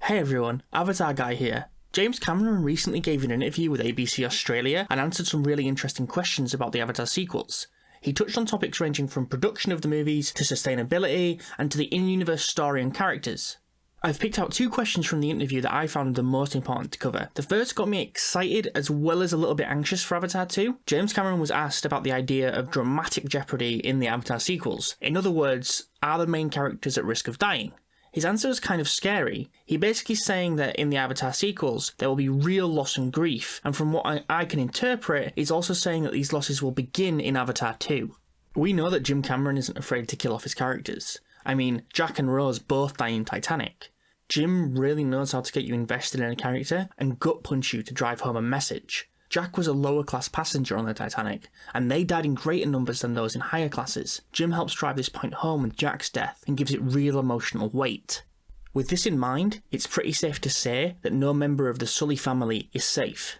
Hey everyone, Avatar Guy here. James Cameron recently gave an interview with ABC Australia and answered some really interesting questions about the Avatar sequels. He touched on topics ranging from production of the movies to sustainability and to the in-universe story and characters. I've picked out two questions from the interview that I found the most important to cover. The first got me excited as well as a little bit anxious for Avatar 2. James Cameron was asked about the idea of dramatic jeopardy in the Avatar sequels. In other words, are the main characters at risk of dying? His answer is kind of scary. He basically saying that in the Avatar sequels, there will be real loss and grief, and from what I can interpret, he's also saying that these losses will begin in Avatar 2. We know that Jim Cameron isn't afraid to kill off his characters. I mean, Jack and Rose both die in Titanic. Jim really knows how to get you invested in a character and gut punch you to drive home a message. Jack was a lower class passenger on the Titanic, and they died in greater numbers than those in higher classes. Jim helps drive this point home with Jack's death and gives it real emotional weight. With this in mind, it's pretty safe to say that no member of the Sully family is safe.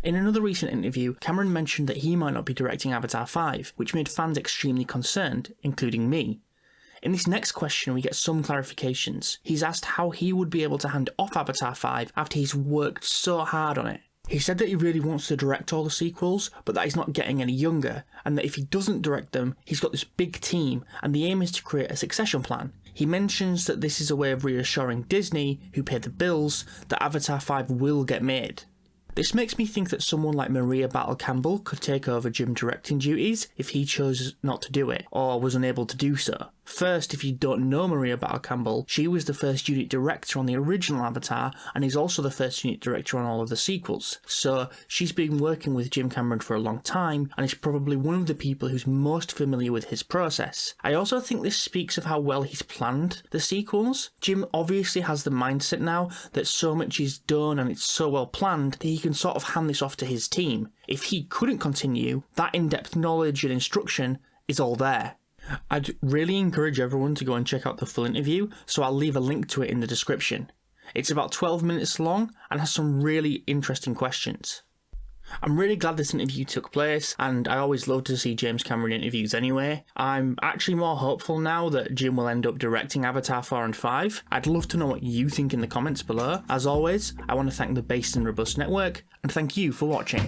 In another recent interview, Cameron mentioned that he might not be directing Avatar 5, which made fans extremely concerned, including me. In this next question we get some clarifications. He's asked how he would be able to hand off Avatar 5 after he's worked so hard on it. He said that he really wants to direct all the sequels, but that he's not getting any younger, and that if he doesn't direct them, he's got this big team, and the aim is to create a succession plan. He mentions that this is a way of reassuring Disney, who pay the bills, that Avatar 5 will get made. This makes me think that someone like Maria Battle Campbell could take over Jim directing duties if he chose not to do it, or was unable to do so. First, if you don't know Maria Battle Campbell, she was the first unit director on the original Avatar and is also the first unit director on all of the sequels. So she's been working with Jim Cameron for a long time and is probably one of the people who's most familiar with his process. I also think this speaks of how well he's planned the sequels. Jim obviously has the mindset now that so much is done and it's so well planned that he can sort of hand this off to his team. If he couldn't continue, that in-depth knowledge and instruction is all there. I'd really encourage everyone to go and check out the full interview, so I'll leave a link to it in the description. It's about 12 minutes long and has some really interesting questions. I'm really glad this interview took place, and I always love to see James Cameron interviews anyway. I'm actually more hopeful now that Jim will end up directing Avatar 4 and 5. I'd love to know what you think in the comments below. As always, I want to thank the Based and Robust Network, and thank you for watching.